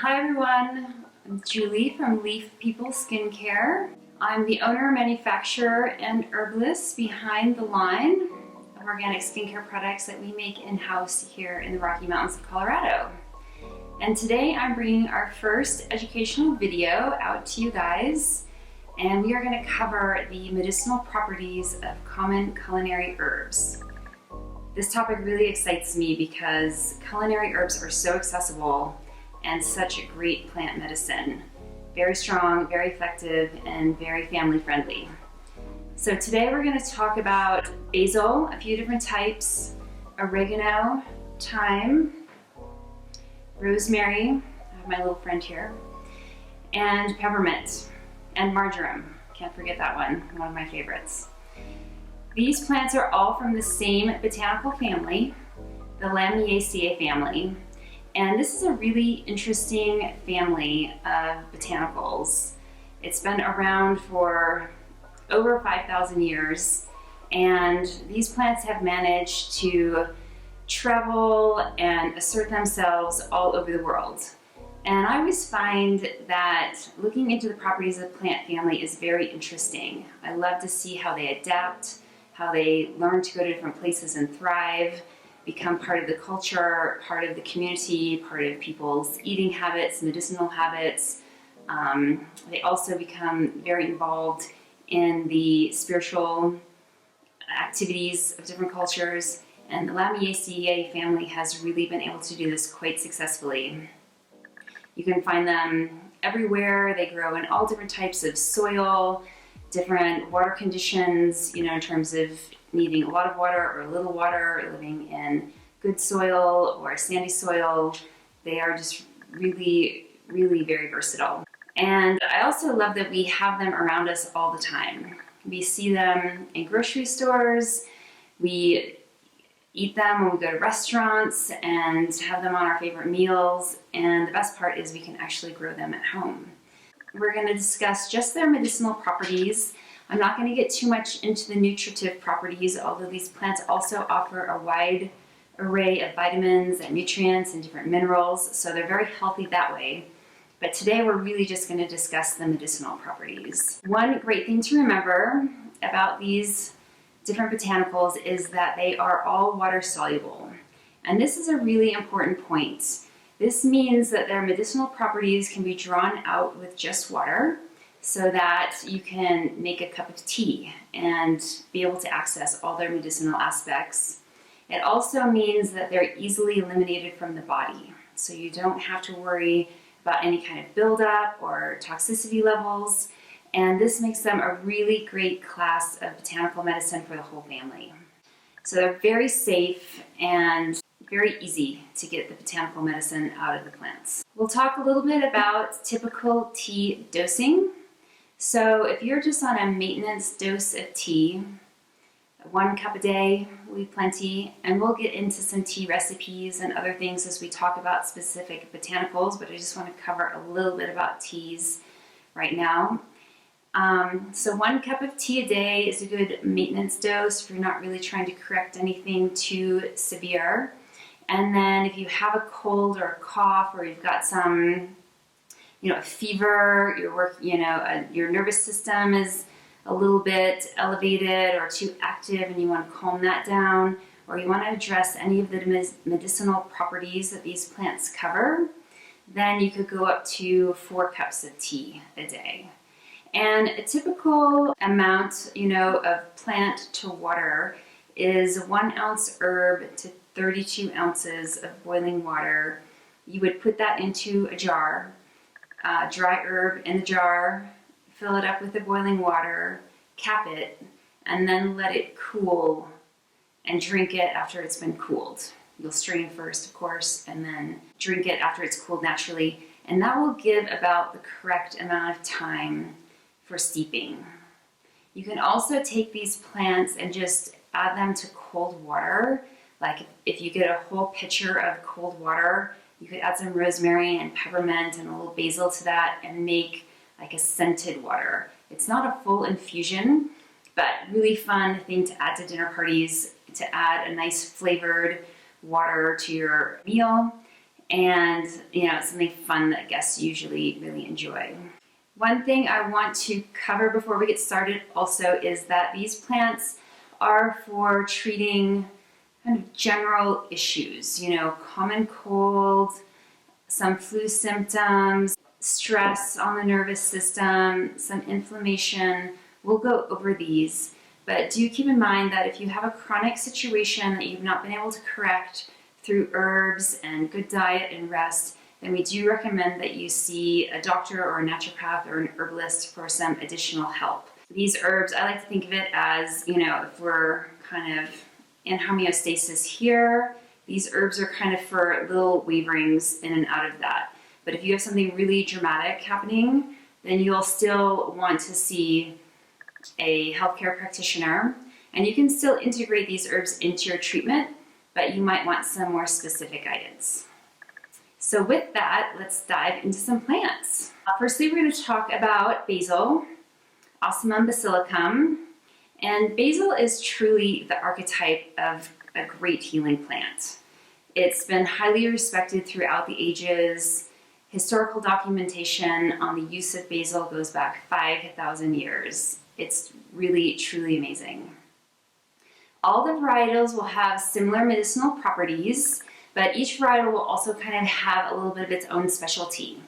Hi everyone, I'm Julie from Leaf People Skincare. I'm the owner, manufacturer, and herbalist behind the line of organic skincare products that we make in-house here in the Rocky Mountains of Colorado. And today I'm bringing our first educational video out to you guys, and we are going to cover the medicinal properties of common culinary herbs. This topic really excites me because culinary herbs are so accessible and such a great plant medicine. Very strong, very effective, and very family friendly. So today we're going to talk about basil, a few different types, oregano, thyme, rosemary, I have my little friend here, and peppermint, and marjoram. Can't forget that one of my favorites. These plants are all from the same botanical family, the Lamiaceae family. And this is a really interesting family of botanicals. It's been around for over 5,000 years, and these plants have managed to travel and assert themselves all over the world. And I always find that looking into the properties of the plant family is very interesting. I love to see how they adapt, how they learn to go to different places and thrive, become part of the culture, part of the community, part of people's eating habits, medicinal habits. They also become very involved in the spiritual activities of different cultures, and the Lamiaceae family has really been able to do this quite successfully. You can find them everywhere. They grow in all different types of soil, different water conditions, in terms of needing a lot of water or a little water, living in good soil or sandy soil. They are just really, really very versatile. And I also love that we have them around us all the time. We see them in grocery stores, we eat them when we go to restaurants and have them on our favorite meals, and the best part is we can actually grow them at home. We're going to discuss just their medicinal properties. I'm not going to get too much into the nutritive properties, although these plants also offer a wide array of vitamins and nutrients and different minerals, so they're very healthy that way. But today we're really just going to discuss the medicinal properties. One great thing to remember about these different botanicals is that they are all water soluble. And this is a really important point. This means that their medicinal properties can be drawn out with just water, so that you can make a cup of tea and be able to access all their medicinal aspects. It also means that they're easily eliminated from the body, so you don't have to worry about any kind of buildup or toxicity levels, and this makes them a really great class of botanical medicine for the whole family. So they're very safe and very easy to get the botanical medicine out of the plants. We'll talk a little bit about typical tea dosing. So if you're just on a maintenance dose of tea, 1 cup a day will be plenty, and we'll get into some tea recipes and other things as we talk about specific botanicals, but I just want to cover a little bit about teas right now. So 1 cup of tea a day is a good maintenance dose if you're not really trying to correct anything too severe. And then if you have a cold or a cough, or you've got some a fever, your nervous system is a little bit elevated or too active and you want to calm that down, or you want to address any of the medicinal properties that these plants cover, then you could go up to 4 cups of tea a day. And a typical amount, of plant to water is 1 ounce herb to 32 ounces of boiling water. You would put that into a jar. Dry herb in the jar, fill it up with the boiling water, cap it, and then let it cool and drink it after it's been cooled. You'll strain first, of course, and then drink it after it's cooled naturally, and that will give about the correct amount of time for steeping. You can also take these plants and just add them to cold water. Like if you get a whole pitcher of cold water, you could add some rosemary and peppermint and a little basil to that and make like a scented water. It's not a full infusion, but really fun thing to add to dinner parties, to add a nice flavored water to your meal. and it's something fun that guests usually really enjoy. One thing I want to cover before we get started also is that these plants are for treating kind of general issues, common cold, some flu symptoms, stress on the nervous system, some inflammation. We'll go over these, but do keep in mind that if you have a chronic situation that you've not been able to correct through herbs and good diet and rest, then we do recommend that you see a doctor or a naturopath or an herbalist for some additional help. These herbs, I like to think of it as, if we're kind of in homeostasis here, these herbs are kind of for little waverings in and out of that. But if you have something really dramatic happening, then you'll still want to see a healthcare practitioner, and you can still integrate these herbs into your treatment, but you might want some more specific guidance. So with that, let's dive into some plants. Firstly, we're going to talk about basil, OCIMUM basilicum, and basil is truly the archetype of a great healing plant. It's been highly respected throughout the ages. Historical documentation on the use of basil goes back 5,000 years. It's really, truly amazing. All the varietals will have similar medicinal properties, but each varietal will also kind of have a little bit of its own specialty.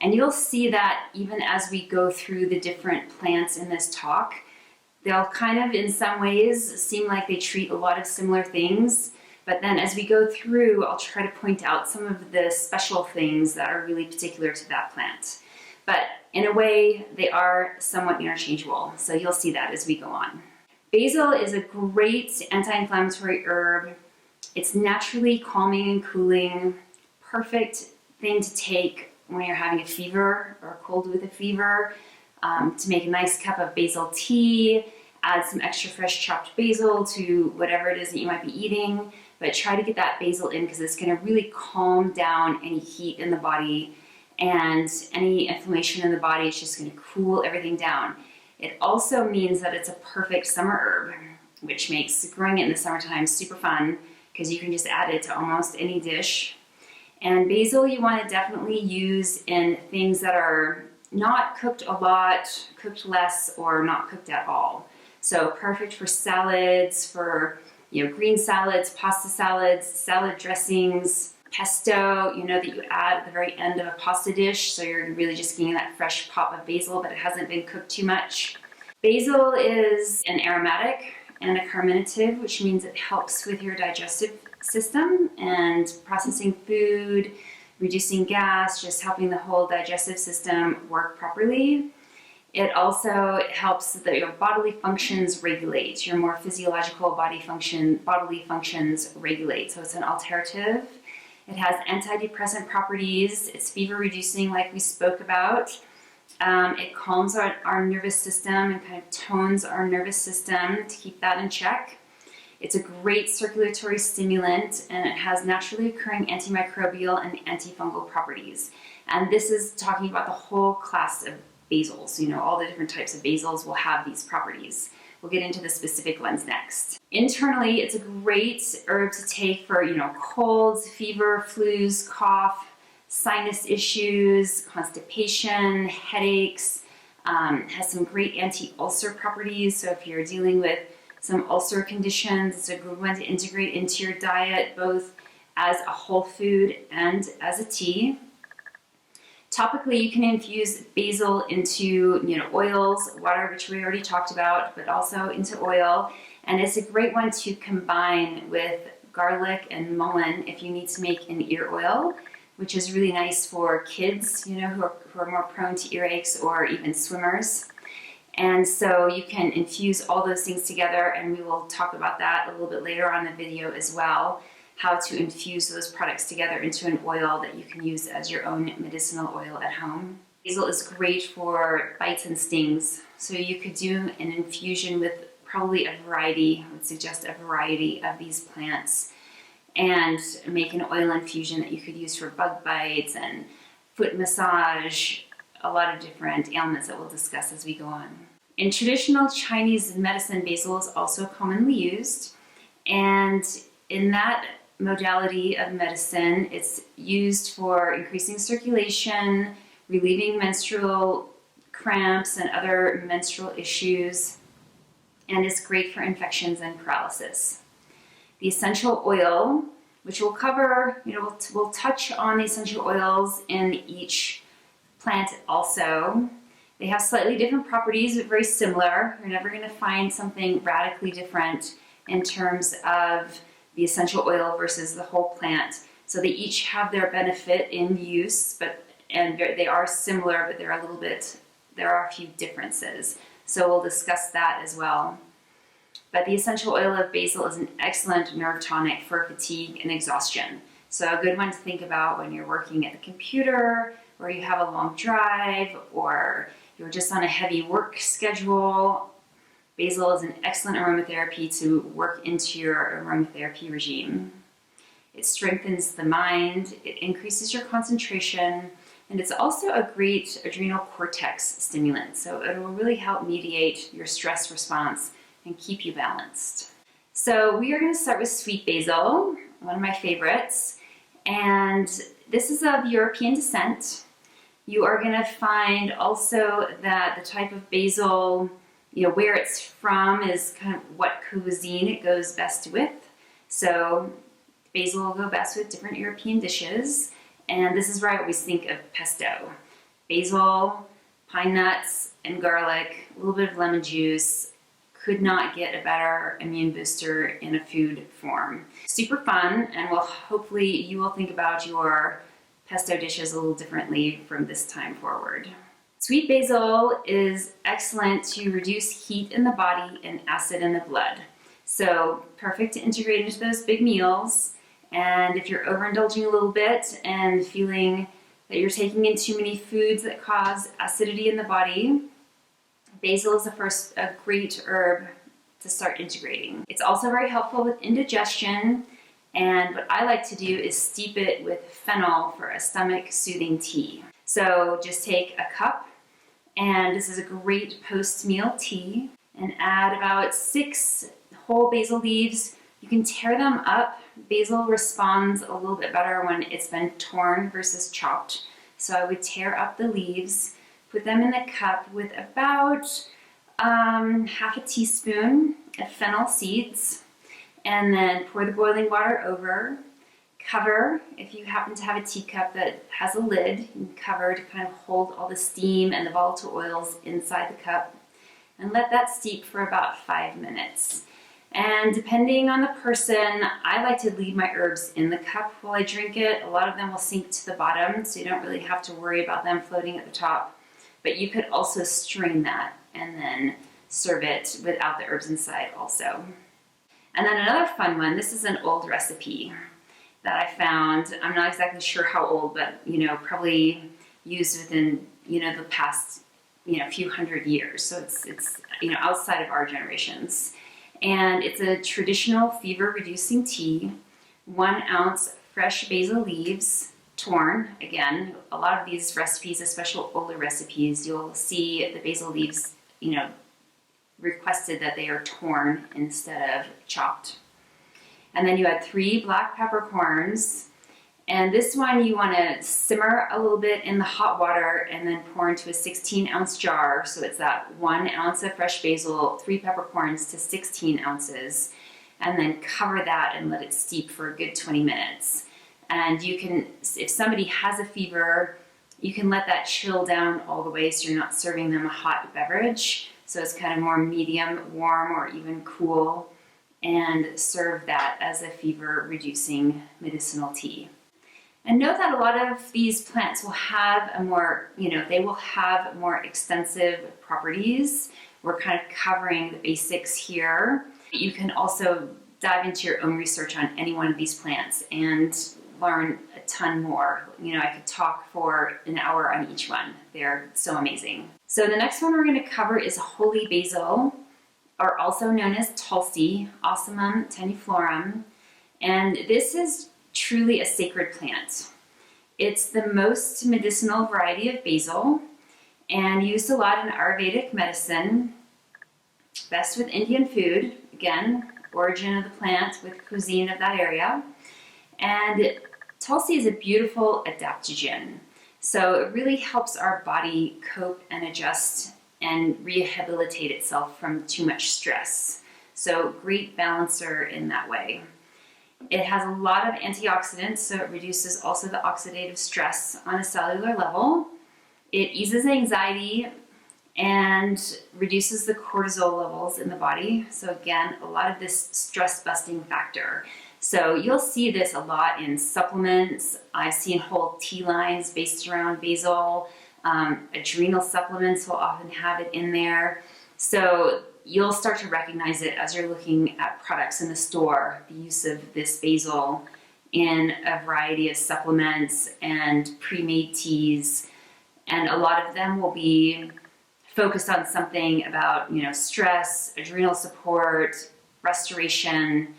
And you'll see that even as we go through the different plants in this talk, they'll kind of in some ways seem like they treat a lot of similar things, but then as we go through, I'll try to point out some of the special things that are really particular to that plant. But in a way, they are somewhat interchangeable, so you'll see that as we go on. Basil is a great anti-inflammatory herb. It's naturally calming and cooling, perfect thing to take when you're having a fever or a cold with a fever, to make a nice cup of basil tea, add some extra fresh chopped basil to whatever it is that you might be eating, but try to get that basil in because it's going to really calm down any heat in the body and any inflammation in the body. It's just going to cool everything down. It also means that it's a perfect summer herb, which makes growing it in the summertime super fun because you can just add it to almost any dish. And basil you want to definitely use in things that are not cooked a lot, cooked less, or not cooked at all. So perfect for salads, for green salads, pasta salads, salad dressings, pesto, that you add at the very end of a pasta dish, so you're really just getting that fresh pop of basil, but it hasn't been cooked too much. Basil is an aromatic and a carminative, which means it helps with your digestive system and processing food, reducing gas, just helping the whole digestive system work properly. It also helps that your bodily functions regulate, your more physiological bodily functions regulate. So it's an alterative. It has antidepressant properties. It's fever reducing, like we spoke about. It calms our nervous system and kind of tones our nervous system to keep that in check. It's a great circulatory stimulant, and it has naturally occurring antimicrobial and antifungal properties. And this is talking about the whole class of basils. All the different types of basils will have these properties. We'll get into the specific ones next. Internally, it's a great herb to take for, colds, fever, flus, cough, sinus issues, constipation, headaches. Has some great anti-ulcer properties. So if you're dealing with some ulcer conditions, it's a good one to integrate into your diet, both as a whole food and as a tea. Topically, you can infuse basil into oils, water, which we already talked about, but also into oil. And it's a great one to combine with garlic and mullein if you need to make an ear oil, which is really nice for kids, who are more prone to earaches, or even swimmers. And so you can infuse all those things together, and we will talk about that a little bit later on in the video as well, how to infuse those products together into an oil that you can use as your own medicinal oil at home. Basil is great for bites and stings, so you could do an infusion with probably a variety, I would suggest a variety of these plants, and make an oil infusion that you could use for bug bites and foot massage, a lot of different ailments that we'll discuss as we go on. In traditional Chinese medicine, basil is also commonly used, and in that modality of medicine. It's used for increasing circulation, relieving menstrual cramps and other menstrual issues, and it's great for infections and paralysis. The essential oil, which we'll cover, we'll touch on the essential oils in each plant also. They have slightly different properties, but very similar. You're never going to find something radically different in terms of the essential oil versus the whole plant. So they each have their benefit in use, and they are similar, but there are a few differences. So we'll discuss that as well. But the essential oil of basil is an excellent nerve tonic for fatigue and exhaustion. So a good one to think about when you're working at the computer, or you have a long drive, or you're just on a heavy work schedule. Basil is an excellent aromatherapy to work into your aromatherapy regime. It strengthens the mind, it increases your concentration, and it's also a great adrenal cortex stimulant. So it will really help mediate your stress response and keep you balanced. So we are going to start with sweet basil, one of my favorites. And this is of European descent. You are going to find also that the type of basil, where it's from is kind of what cuisine it goes best with. So basil will go best with different European dishes. And this is where I always think of pesto. Basil, pine nuts, and garlic, a little bit of lemon juice. Could not get a better immune booster in a food form. Super fun, and hopefully you will think about your pesto dishes a little differently from this time forward. Sweet basil is excellent to reduce heat in the body and acid in the blood. So perfect to integrate into those big meals. And if you're overindulging a little bit and feeling that you're taking in too many foods that cause acidity in the body, basil is a great herb to start integrating. It's also very helpful with indigestion, and what I like to do is steep it with fennel for a stomach soothing tea. So just take a cup, and this is a great post-meal tea, and add about 6 whole basil leaves. You can tear them up. Basil responds a little bit better when it's been torn versus chopped. So I would tear up the leaves, put them in the cup with about half a teaspoon of fennel seeds, and then pour the boiling water over. Cover, if you happen to have a teacup that has a lid, you can cover to kind of hold all the steam and the volatile oils inside the cup, and let that steep for about 5 minutes. And depending on the person, I like to leave my herbs in the cup while I drink it. A lot of them will sink to the bottom, so you don't really have to worry about them floating at the top. But you could also strain that and then serve it without the herbs inside also. And then another fun one, this is an old recipe that I found. I'm not exactly sure how old, but probably used within the past few hundred years. So it's outside of our generations. And it's a traditional fever-reducing tea, 1 ounce fresh basil leaves, torn. Again, a lot of these recipes, especially older recipes, you'll see the basil leaves, requested that they are torn instead of chopped. And then you add 3 black peppercorns. And this one you want to simmer a little bit in the hot water and then pour into a 16-ounce jar. So it's that 1 ounce of fresh basil, 3 peppercorns to 16 ounces. And then cover that and let it steep for a good 20 minutes. And you can, if somebody has a fever, you can let that chill down all the way so you're not serving them a hot beverage. So it's kind of more medium, warm, or even cool. And serve that as a fever-reducing medicinal tea. And note that a lot of these plants will have they will have more extensive properties. We're kind of covering the basics here. You can also dive into your own research on any one of these plants and learn a ton more. I could talk for an hour on each one. They're so amazing. So the next one we're going to cover is holy basil, or also known as Tulsi, OCIMUM tenuiflorum. And this is truly a sacred plant. It's the most medicinal variety of basil and used a lot in Ayurvedic medicine, best with Indian food, again, origin of the plant with cuisine of that area. And Tulsi is a beautiful adaptogen. So it really helps our body cope and adjust and rehabilitate itself from too much stress. So great balancer in that way. It has a lot of antioxidants, so it reduces also the oxidative stress on a cellular level. It eases anxiety and reduces the cortisol levels in the body. So again, a lot of this stress busting factor. So you'll see this a lot in supplements. I've seen whole tea lines based around basil. Adrenal supplements will often have it in there. So you'll start to recognize it as you're looking at products in the store, the use of this basil in a variety of supplements and pre-made teas. And a lot of them will be focused on something about, stress, adrenal support, restoration,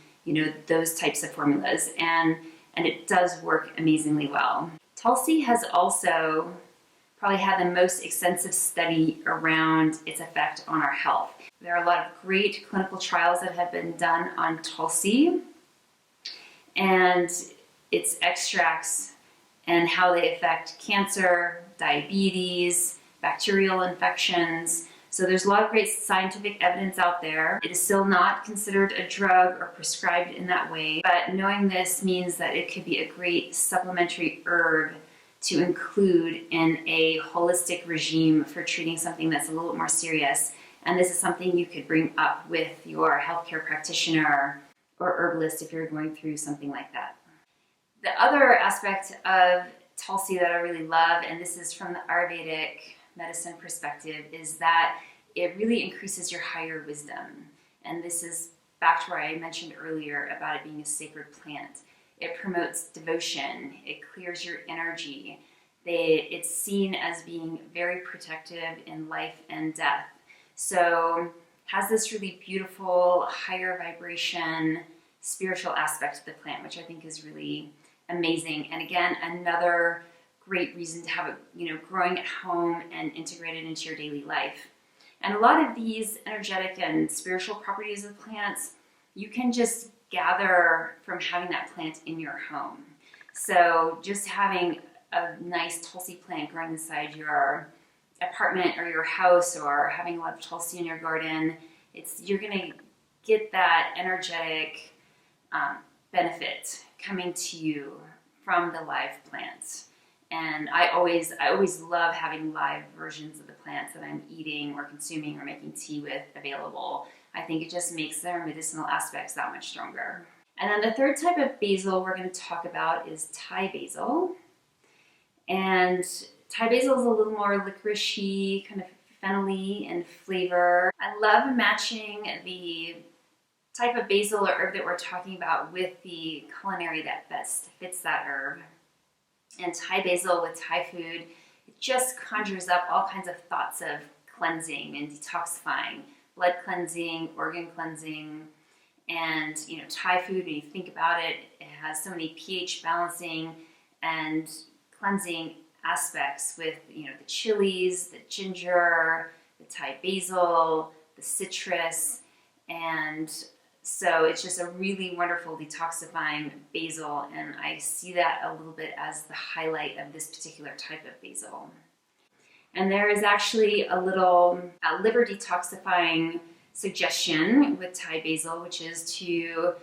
those types of formulas. And it does work amazingly well. Tulsi has also probably had the most extensive study around its effect on our health. There are a lot of great clinical trials that have been done on Tulsi and its extracts and how they affect cancer, diabetes, bacterial infections. So there's a lot of great scientific evidence out there. It is still not considered a drug or prescribed in that way, but knowing this means that it could be a great supplementary herb to include in a holistic regime for treating something that's a little bit more serious. And this is something you could bring up with your healthcare practitioner or herbalist if you're going through something like that. The other aspect of Tulsi that I really love, and this is from the Ayurvedic medicine perspective, is that it really increases your higher wisdom. And this is back to where I mentioned earlier about it being a sacred plant. It promotes devotion, it clears your energy. It's seen as being very protective in life and death. So has this really beautiful, higher vibration, spiritual aspect to the plant, which I think is really amazing. And again, another great reason to have it, growing at home and integrated into your daily life. And a lot of these energetic and spiritual properties of plants, you can just gather from having that plant in your home. So just having a nice Tulsi plant growing inside your apartment or your house, or having a lot of Tulsi in your garden, you're going to get that energetic benefit coming to you from the live plants. And I always love having live versions of the plants that I'm eating or consuming or making tea with available. I think it just makes their medicinal aspects that much stronger. And then the third type of basil we're going to talk about is Thai basil. And Thai basil is a little more licoricey, kind of fennel-y in flavor. I love matching the type of basil or herb that we're talking about with the culinary that best fits that herb. And Thai basil with Thai food, it just conjures up all kinds of thoughts of cleansing and detoxifying, blood cleansing, organ cleansing. And Thai food, when you think about it, it has so many pH balancing and cleansing aspects with the chilies, the ginger, the Thai basil, the citrus, and so it's just a really wonderful detoxifying basil, and I see that a little bit as the highlight of this particular type of basil. And there is actually a little liver detoxifying suggestion with Thai basil, which is to,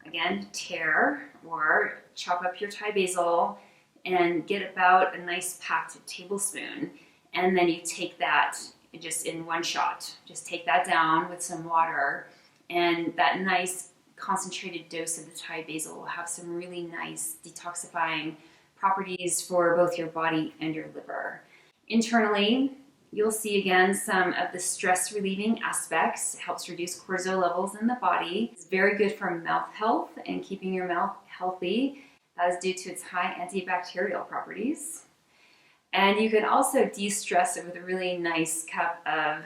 again, tear or chop up your Thai basil and get about a nice packed tablespoon. And then you take that just in one shot. Just take that down with some water, and that nice concentrated dose of the Thai basil will have some really nice detoxifying properties for both your body and your liver. Internally, you'll see again some of the stress relieving aspects. It helps reduce cortisol levels in the body. It's very good for mouth health and keeping your mouth healthy. That is due to its high antibacterial properties. And you can also de-stress it with a really nice cup of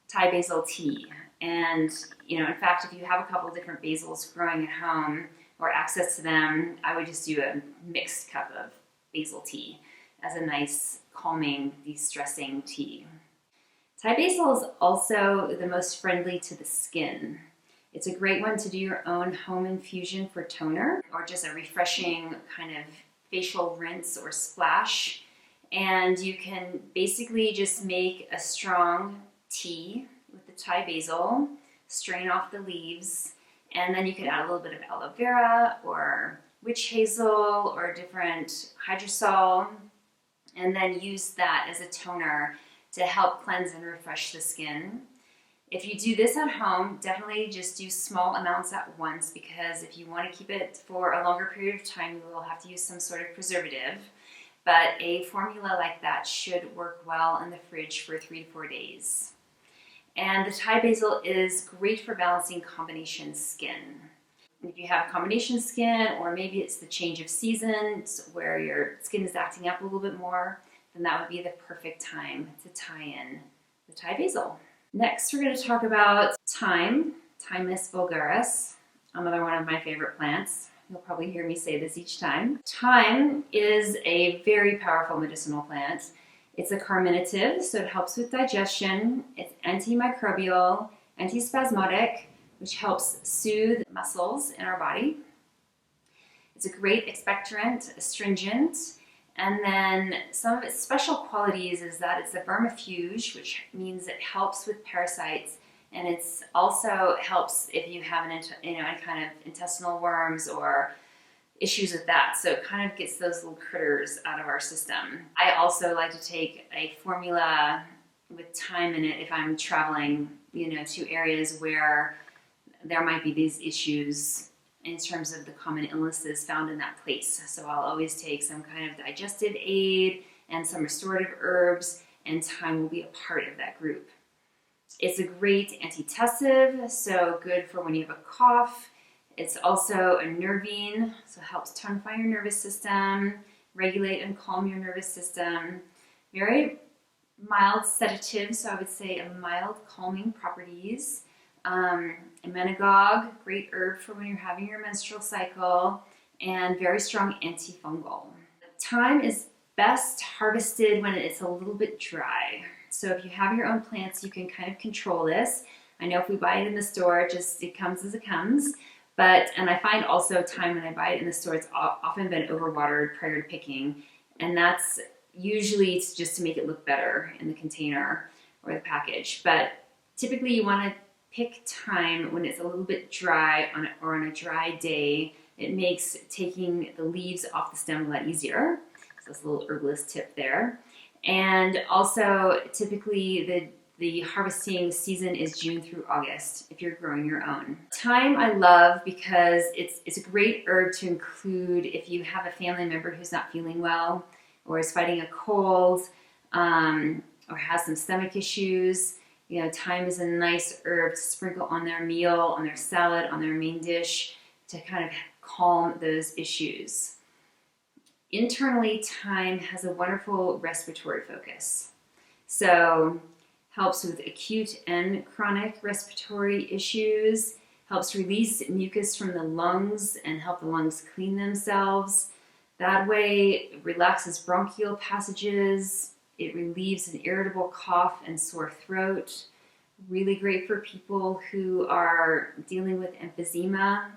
Thai basil tea. And, in fact, if you have a couple different basils growing at home or access to them, I would just do a mixed cup of basil tea as a nice, calming, de-stressing tea. Thai basil is also the most friendly to the skin. It's a great one to do your own home infusion for toner or just a refreshing kind of facial rinse or splash. And you can basically just make a strong tea with the Thai basil, strain off the leaves, and then you could add a little bit of aloe vera or witch hazel or different hydrosol, and then use that as a toner to help cleanse and refresh the skin. If you do this at home, definitely just do small amounts at once, because if you want to keep it for a longer period of time, you will have to use some sort of preservative. But a formula like that should work well in the fridge for 3 to 4 days. And the Thai basil is great for balancing combination skin. If you have combination skin, or maybe it's the change of seasons where your skin is acting up a little bit more, then that would be the perfect time to tie in the Thai basil. Next, we're going to talk about thyme, THYMUS vulgaris, another one of my favorite plants. You'll probably hear me say this each time. Thyme is a very powerful medicinal plant. It's a carminative, so it helps with digestion. It's antimicrobial, antispasmodic, which helps soothe muscles in our body. It's a great expectorant, astringent, and then some of its special qualities is that it's a vermifuge, which means it helps with parasites, and it's also helps if you have any kind of intestinal worms or issues with that. So it kind of gets those little critters out of our system. I also like to take a formula with thyme in it if I'm traveling, to areas where there might be these issues in terms of the common illnesses found in that place. So I'll always take some kind of digestive aid and some restorative herbs, and thyme will be a part of that group. It's a great antitussive, so good for when you have a cough. It's also a nervine, so it helps tonify your nervous system, regulate and calm your nervous system. Very mild sedative, so I would say a mild calming properties. Emmenagogue, great herb for when you're having your menstrual cycle, and very strong antifungal. Thyme is best harvested when it's a little bit dry. So if you have your own plants, you can kind of control this. I know if we buy it in the store, it comes as it comes. And I find also thyme, when I buy it in the store, it's often been overwatered prior to picking. And that's usually it's just to make it look better in the container or the package. But typically you want to pick thyme when it's a little bit dry on a dry day. It makes taking the leaves off the stem a lot easier. So that's a little herbalist tip there. And also typically the harvesting season is June through August if you're growing your own. Thyme I love because it's a great herb to include if you have a family member who's not feeling well or is fighting a cold or has some stomach issues. Thyme is a nice herb to sprinkle on their meal, on their salad, on their main dish to kind of calm those issues. Internally, thyme has a wonderful respiratory focus. So helps with acute and chronic respiratory issues, helps release mucus from the lungs and help the lungs clean themselves. That way, it relaxes bronchial passages, it relieves an irritable cough and sore throat. Really great for people who are dealing with emphysema.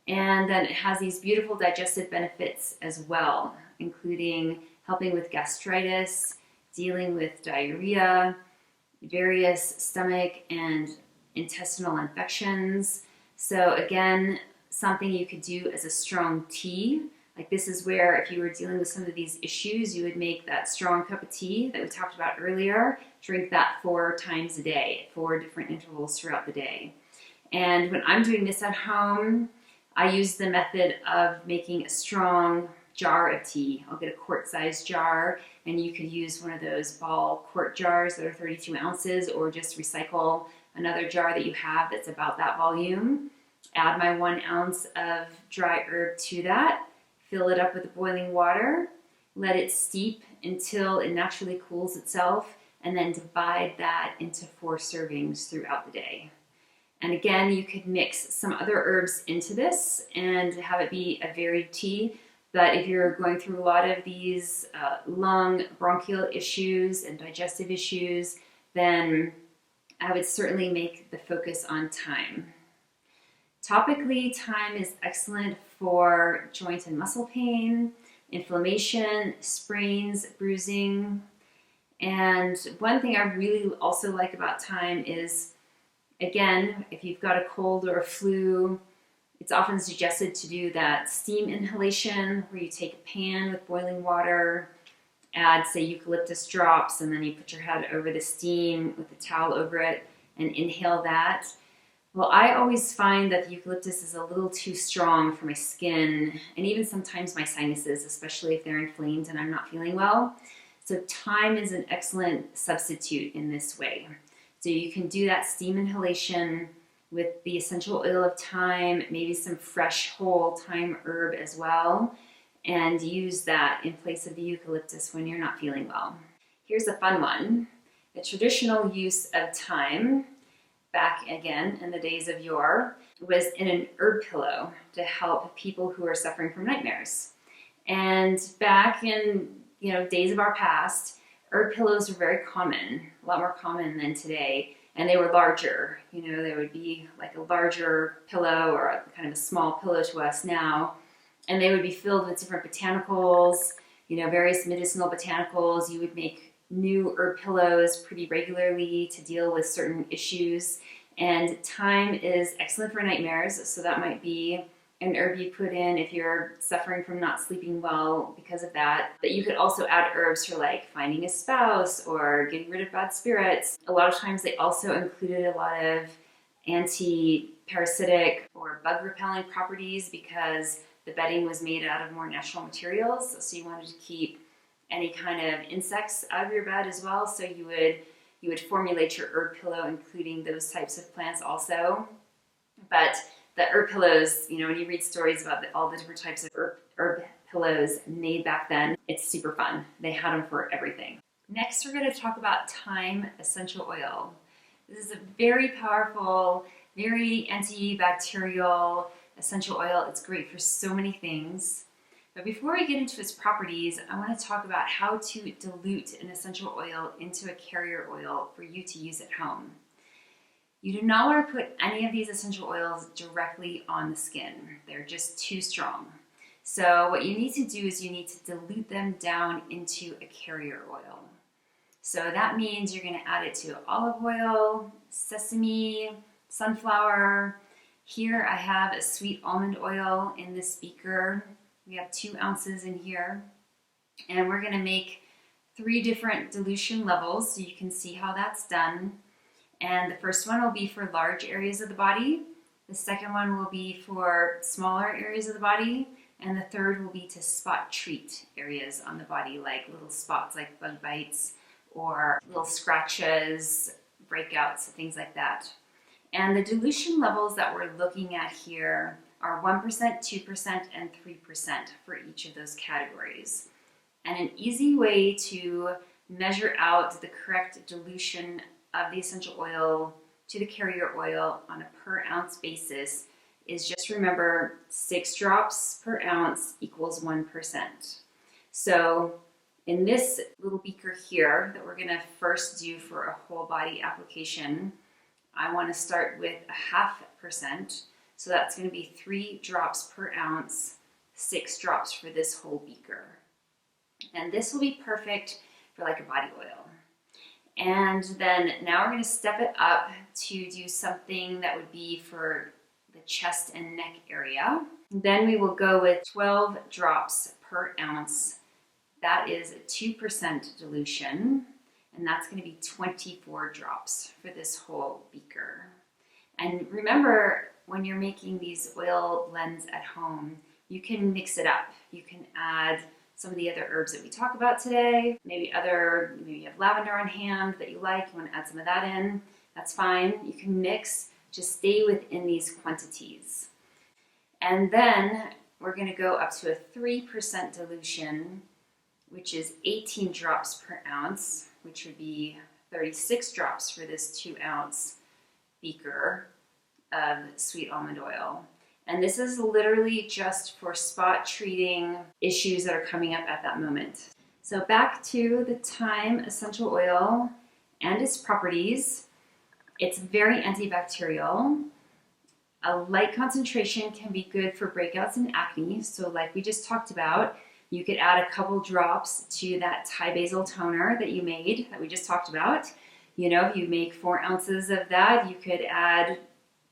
And then it has these beautiful digestive benefits as well, including helping with gastritis, dealing with diarrhea, various stomach and intestinal infections. So again, something you could do as a strong tea. Like this is where if you were dealing with some of these issues, you would make that strong cup of tea that we talked about earlier, drink that 4 times a day, 4 different intervals throughout the day. And when I'm doing this at home, I use the method of making a strong jar of tea. I'll get a quart-sized jar, and you could use one of those ball quart jars that are 32 ounces, or just recycle another jar that you have that's about that volume. Add my 1 ounce of dry herb to that, fill it up with boiling water, let it steep until it naturally cools itself, and then divide that into 4 servings throughout the day. And again, you could mix some other herbs into this and have it be a varied tea. But if you're going through a lot of these lung bronchial issues and digestive issues, then I would certainly make the focus on thyme. Topically, thyme is excellent for joint and muscle pain, inflammation, sprains, bruising. And one thing I really also like about thyme is, again, if you've got a cold or a flu, it's often suggested to do that steam inhalation where you take a pan with boiling water, add, say, eucalyptus drops, and then you put your head over the steam with a towel over it and inhale that. Well, I always find that the eucalyptus is a little too strong for my skin and even sometimes my sinuses, especially if they're inflamed and I'm not feeling well. So thyme is an excellent substitute in this way. So you can do that steam inhalation with the essential oil of thyme, maybe some fresh whole thyme herb as well, and use that in place of the eucalyptus when you're not feeling well. Here's a fun one. The traditional use of thyme, back again in the days of yore, was in an herb pillow to help people who are suffering from nightmares. And back in days of our past, herb pillows were very common, a lot more common than today, and they were larger. They would be like a larger pillow or kind of a small pillow to us now, and they would be filled with different botanicals, various medicinal botanicals. You would make new herb pillows pretty regularly to deal with certain issues. And thyme is excellent for nightmares, so that might be an herb you put in if you're suffering from not sleeping well because of that. But you could also add herbs for like finding a spouse or getting rid of bad spirits. A lot of times they also included a lot of anti-parasitic or bug repelling properties because the bedding was made out of more natural materials, so you wanted to keep any kind of insects out of your bed as well. So you would formulate your herb pillow including those types of plants also. But the herb pillows, when you read stories about all the different types of herb pillows made back then, it's super fun. They had them for everything. Next, we're going to talk about thyme essential oil. This is a very powerful, very antibacterial essential oil. It's great for so many things. But before we get into its properties, I want to talk about how to dilute an essential oil into a carrier oil for you to use at home. You do not want to put any of these essential oils directly on the skin. They're just too strong. So what you need to do is you need to dilute them down into a carrier oil. So that means you're going to add it to olive oil, sesame, sunflower. Here I have a sweet almond oil in this beaker. We have 2 ounces in here, and we're going to make 3 different dilution levels so you can see how that's done. And the first one will be for large areas of the body, the second one will be for smaller areas of the body, and the third will be to spot treat areas on the body, like little spots like bug bites or little scratches, breakouts, things like that. And the dilution levels that we're looking at here are 1%, 2%, and 3% for each of those categories. And an easy way to measure out the correct dilution of the essential oil to the carrier oil on a per ounce basis is just remember 6 drops per ounce equals 1%. So in this little beaker here that we're going to first do for a whole body application, I want to start with 0.5%. So that's going to be 3 drops per ounce, 6 drops for this whole beaker. And this will be perfect for like a body oil. And then now we're going to step it up to do something that would be for the chest and neck area. Then we will go with 12 drops per ounce. That is a 2% dilution, and that's going to be 24 drops for this whole beaker. And remember, when you're making these oil blends at home, you can mix it up. You can add some of the other herbs that we talk about today. Maybe you have lavender on hand that you like. You want to add some of that in. That's fine. You can mix. Just stay within these quantities. And then we're going to go up to a 3% dilution, which is 18 drops per ounce, which would be 36 drops for this 2-ounce beaker of sweet almond oil. And this is literally just for spot treating issues that are coming up at that moment. So back to the thyme essential oil and its properties. It's very antibacterial. A light concentration can be good for breakouts and acne. So like we just talked about, you could add a couple drops to that Thai basil toner that you made, that we just talked about. You know, if you make 4 ounces of that, you could add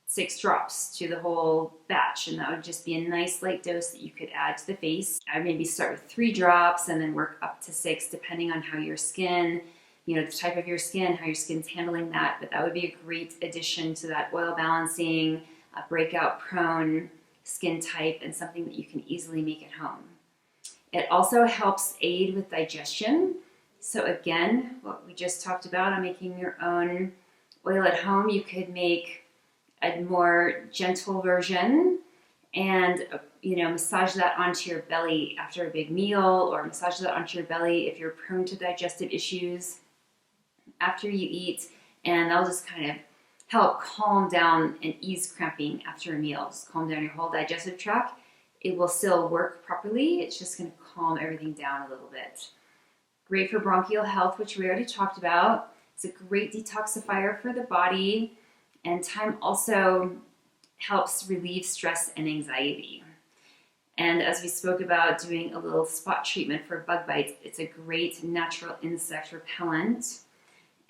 6 drops to the whole batch, and that would just be a nice light dose that you could add to the face. I would maybe start with 3 drops and then work up to 6, depending on how your skin, you know, the type of your skin, how your skin's handling that. But that would be a great addition to that oil balancing, breakout prone skin type, and something that you can easily make at home. It also helps aid with digestion. So again, what we just talked about on making your own oil at home, you could make a more gentle version and, you know, massage that onto your belly after a big meal, or massage that onto your belly if you're prone to digestive issues after you eat, and that'll just kind of help calm down and ease cramping after a meal. Just calm down your whole digestive tract. It will still work properly. It's just going to calm everything down a little bit. Great for bronchial health, which we already talked about. It's a great detoxifier for the body. And thyme also helps relieve stress and anxiety. And as we spoke about doing a little spot treatment for bug bites, it's a great natural insect repellent.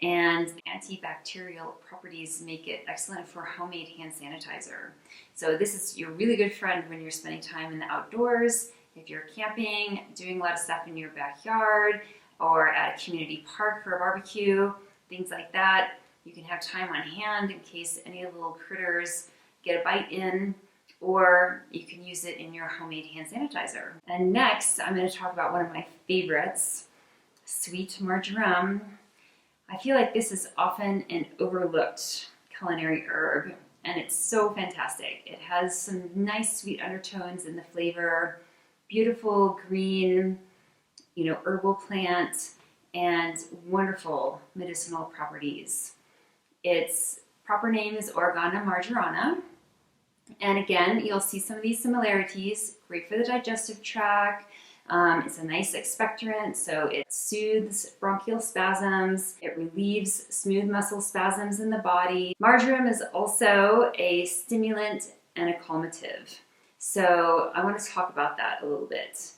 And antibacterial properties make it excellent for homemade hand sanitizer. So this is your really good friend when you're spending time in the outdoors, if you're camping, doing a lot of stuff in your backyard, or at a community park for a barbecue, things like that. You can have thyme on hand in case any of the little critters get a bite in, or you can use it in your homemade hand sanitizer. And next, I'm going to talk about one of my favorites, sweet marjoram. I feel like this is often an overlooked culinary herb, and it's so fantastic. It has some nice sweet undertones in the flavor, beautiful green, you know, herbal plant, and wonderful medicinal properties. Its proper name is Oregano marjorana. And again, you'll see some of these similarities. Great for the digestive tract. It's a nice expectorant, so it soothes bronchial spasms. It relieves smooth muscle spasms in the body. Marjoram is also a stimulant and a calmative. So I want to talk about that a little bit.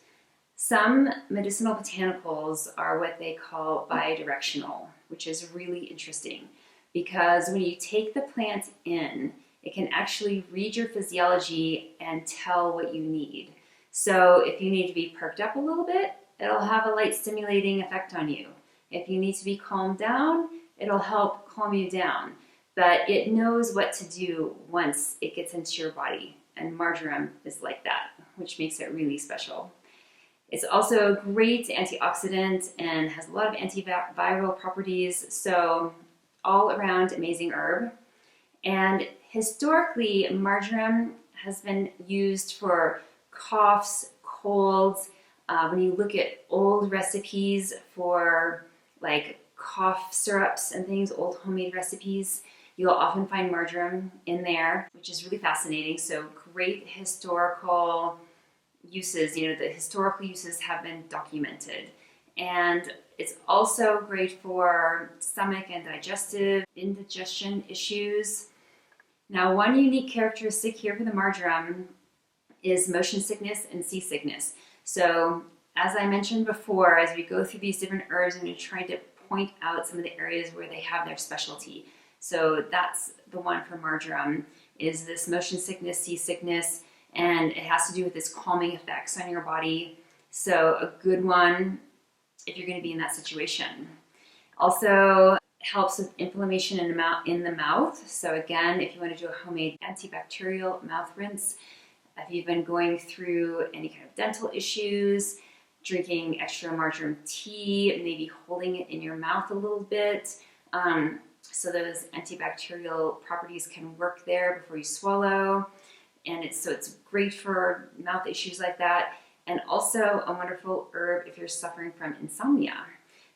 Some medicinal botanicals are what they call bidirectional, which is really interesting because when you take the plant in, it can actually read your physiology and tell what you need. So if you need to be perked up a little bit, it'll have a light stimulating effect on you. If you need to be calmed down, it'll help calm you down. But it knows what to do once it gets into your body. And marjoram is like that, which makes it really special. It's also a great antioxidant and has a lot of antiviral properties. So all around amazing herb. And historically, marjoram has been used for coughs, colds. When you look at old recipes for like cough syrups and things, old homemade recipes, you'll often find marjoram in there, which is really fascinating. So great historical uses, you know, the historical uses have been documented. And it's also great for stomach and digestive indigestion issues. Now, one unique characteristic here for the marjoram is motion sickness and seasickness. So as I mentioned before, as we go through these different herbs, I'm going to try to point out some of the areas where they have their specialty. So that's the one for marjoram, is this motion sickness, seasickness, and it has to do with this calming effects on your body. So a good one if you're going to be in that situation. Also helps with inflammation in the mouth. So again, if you want to do a homemade antibacterial mouth rinse, if you've been going through any kind of dental issues, drinking extra marjoram tea, maybe holding it in your mouth a little bit, so those antibacterial properties can work there before you swallow. And it's great for mouth issues like that. And also a wonderful herb if you're suffering from insomnia.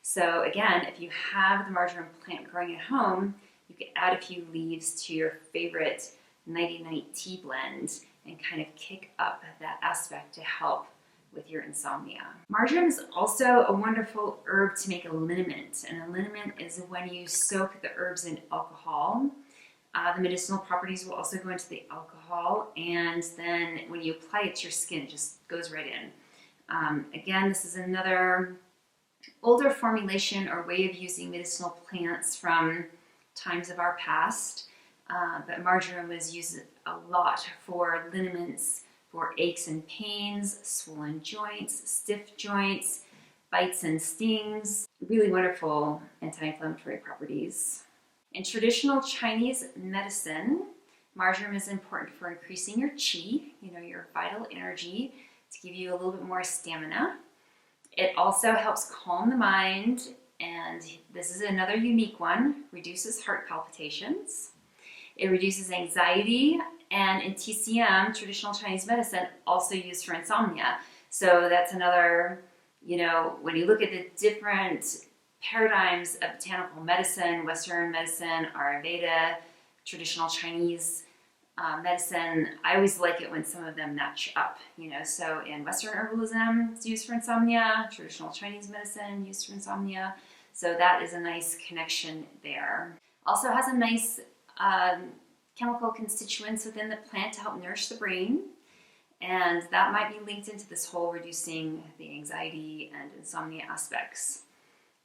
So again, if you have the marjoram plant growing at home, you could add a few leaves to your favorite nighty-night tea blend and kind of kick up that aspect to help with your insomnia. Marjoram is also a wonderful herb to make a liniment, and a liniment is when you soak the herbs in alcohol. The medicinal properties will also go into the alcohol, and then when you apply it to your skin, it just goes right in. Again, this is another older formulation or way of using medicinal plants from times of our past, but marjoram is used a lot for liniments, for aches and pains, swollen joints, stiff joints, bites and stings. Really wonderful anti-inflammatory properties. In traditional Chinese medicine, marjoram is important for increasing your qi, your vital energy, to give you a little bit more stamina. It also helps calm the mind, and this is another unique one, reduces heart palpitations. It reduces anxiety, and in TCM, traditional Chinese medicine, also used for insomnia. So that's another, when you look at the different paradigms of botanical medicine, Western medicine, Ayurveda, traditional Chinese medicine, I always like it when some of them match up, So in Western herbalism, it's used for insomnia, traditional Chinese medicine used for insomnia. So that is a nice connection there. Also has a nice chemical constituents within the plant to help nourish the brain. And that might be linked into this whole reducing the anxiety and insomnia aspects.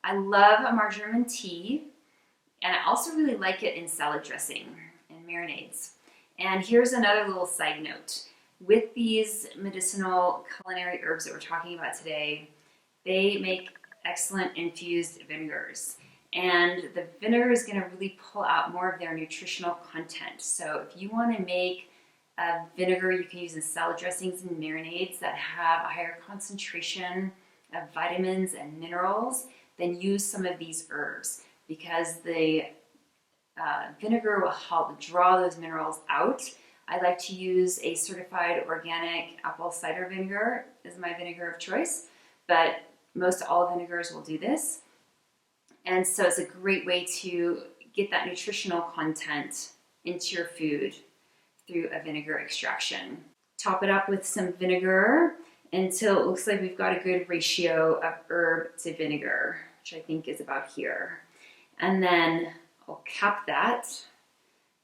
I love a marjoram tea, and I also really like it in salad dressing and marinades. And here's another little side note. With these medicinal culinary herbs that we're talking about today, they make excellent infused vinegars. And the vinegar is going to really pull out more of their nutritional content. So if you want to make a vinegar you can use in salad dressings and marinades that have a higher concentration of vitamins and minerals, then use some of these herbs, because the vinegar will help draw those minerals out. I like to use a certified organic apple cider vinegar as my vinegar of choice, but most all vinegars will do this. And so it's a great way to get that nutritional content into your food through a vinegar extraction. Top it up with some vinegar until it looks like we've got a good ratio of herb to vinegar, which I think is about here. And then I'll cap that,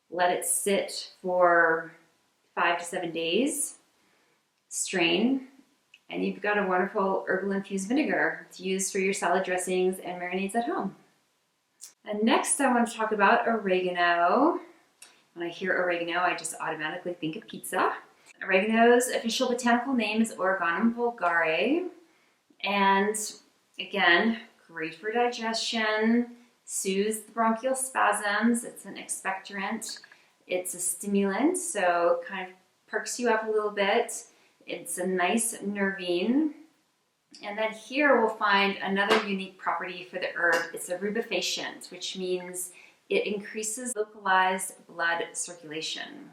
let it sit for 5 to 7 days, strain, and you've got a wonderful herbal infused vinegar to use for your salad dressings and marinades at home. And next I want to talk about oregano. When I hear oregano, I just automatically think of pizza. Oregano's official botanical name is OREGANUM vulgare, and again, great for digestion, soothes the bronchial spasms. It's an expectorant. It's a stimulant, so kind of perks you up a little bit. It's a nice nervine. And then here we'll find another unique property for the herb. It's a rubefacient, which means it increases localized blood circulation.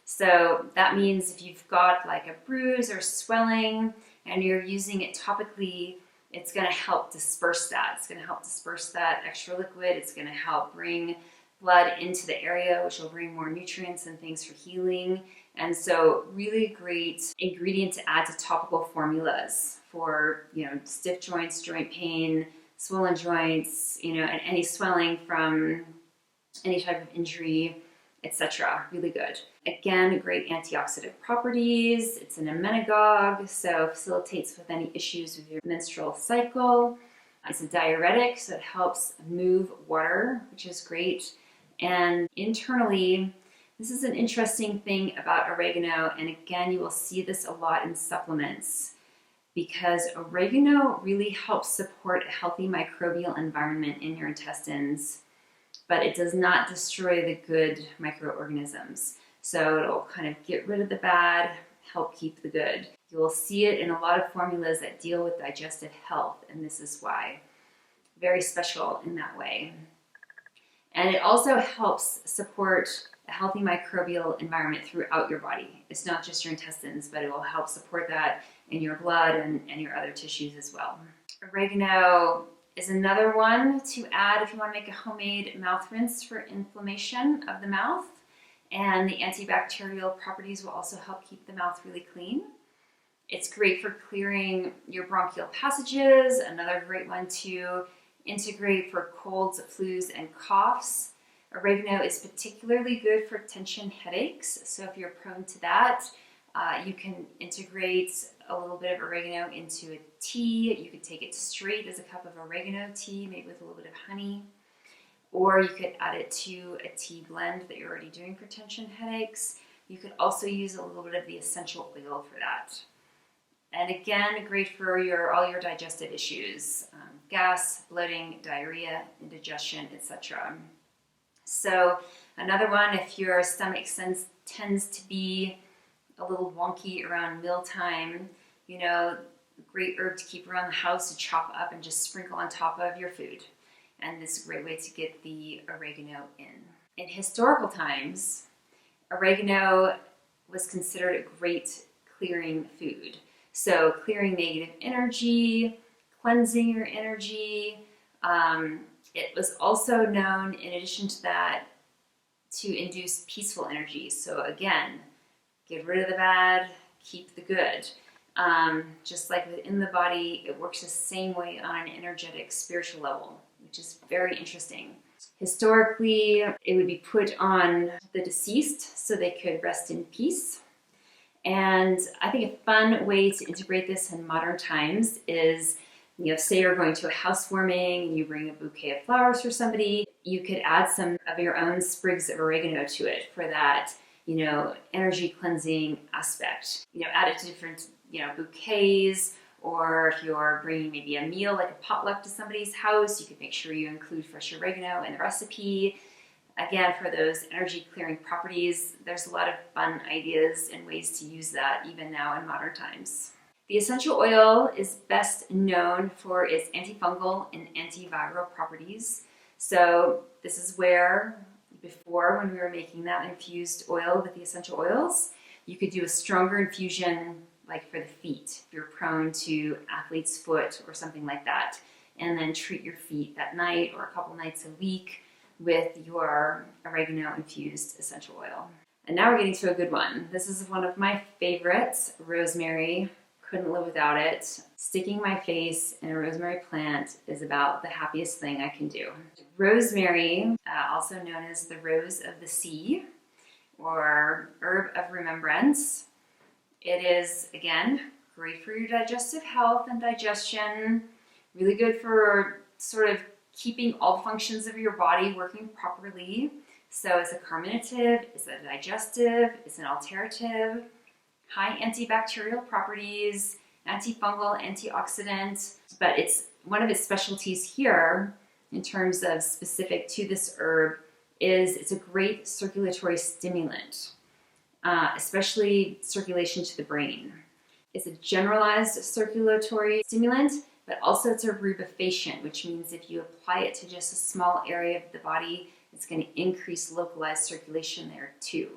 So that means if you've got like a bruise or swelling and you're using it topically, it's going to help disperse that. It's going to help disperse that extra liquid. It's going to help bring blood into the area, which will bring more nutrients and things for healing. And so really great ingredient to add to topical formulas for, stiff joints, joint pain, swollen joints, and any swelling from any type of injury, etc. Really good. Again, great antioxidant properties. It's an emmenagogue, so facilitates with any issues with your menstrual cycle. It's a diuretic, so it helps move water, which is great. And internally, this is an interesting thing about oregano, and again, you will see this a lot in supplements, because oregano really helps support a healthy microbial environment in your intestines, but it does not destroy the good microorganisms. So it'll kind of get rid of the bad, help keep the good. You will see it in a lot of formulas that deal with digestive health, and this is why. Very special in that way. And it also helps support a healthy microbial environment throughout your body. It's not just your intestines, but it will help support that in your blood and your other tissues as well. Oregano is another one to add if you want to make a homemade mouth rinse for inflammation of the mouth. And the antibacterial properties will also help keep the mouth really clean. It's great for clearing your bronchial passages. Another great one to integrate for colds, flus, and coughs. Oregano is particularly good for tension headaches. So if you're prone to that, you can integrate a little bit of oregano into a tea. You could take it straight as a cup of oregano tea, maybe with a little bit of honey. Or you could add it to a tea blend that you're already doing for tension headaches. You could also use a little bit of the essential oil for that. And again, great for all your digestive issues, gas, bloating, diarrhea, indigestion, etc. So another one, if your stomach tends to be a little wonky around mealtime, great herb to keep around the house to chop up and just sprinkle on top of your food. And this is a great way to get the oregano in. In historical times, oregano was considered a great clearing food. So clearing negative energy, cleansing your energy. It was also known, in addition to that, to induce peaceful energy. So again, get rid of the bad, keep the good. Just like within the body, it works the same way on an energetic, spiritual level, which is very interesting. Historically, it would be put on the deceased so they could rest in peace. And I think a fun way to integrate this in modern times is, say you're going to a housewarming and you bring a bouquet of flowers for somebody, you could add some of your own sprigs of oregano to it for that, energy cleansing aspect. Add it to different, bouquets, or if you're bringing maybe a meal like a potluck to somebody's house, you could make sure you include fresh oregano in the recipe. Again, for those energy clearing properties, there's a lot of fun ideas and ways to use that even now in modern times. The essential oil is best known for its antifungal and antiviral properties. So this is where, before when we were making that infused oil with the essential oils, you could do a stronger infusion like for the feet, if you're prone to athlete's foot or something like that, and then treat your feet that night or a couple nights a week with your oregano infused essential oil. And now we're getting to a good one. This is one of my favorites, rosemary. Couldn't live without it. Sticking my face in a rosemary plant is about the happiest thing I can do. Rosemary, also known as the rose of the sea or herb of remembrance. It is, again, great for your digestive health and digestion, really good for sort of keeping all functions of your body working properly. So it's a carminative, it's a digestive, it's an alterative, high antibacterial properties, antifungal, antioxidant, but it's one of its specialties here in terms of specific to this herb is it's a great circulatory stimulant, especially circulation to the brain. It's a generalized circulatory stimulant, but also it's a rubefacient, which means if you apply it to just a small area of the body, it's going to increase localized circulation there too.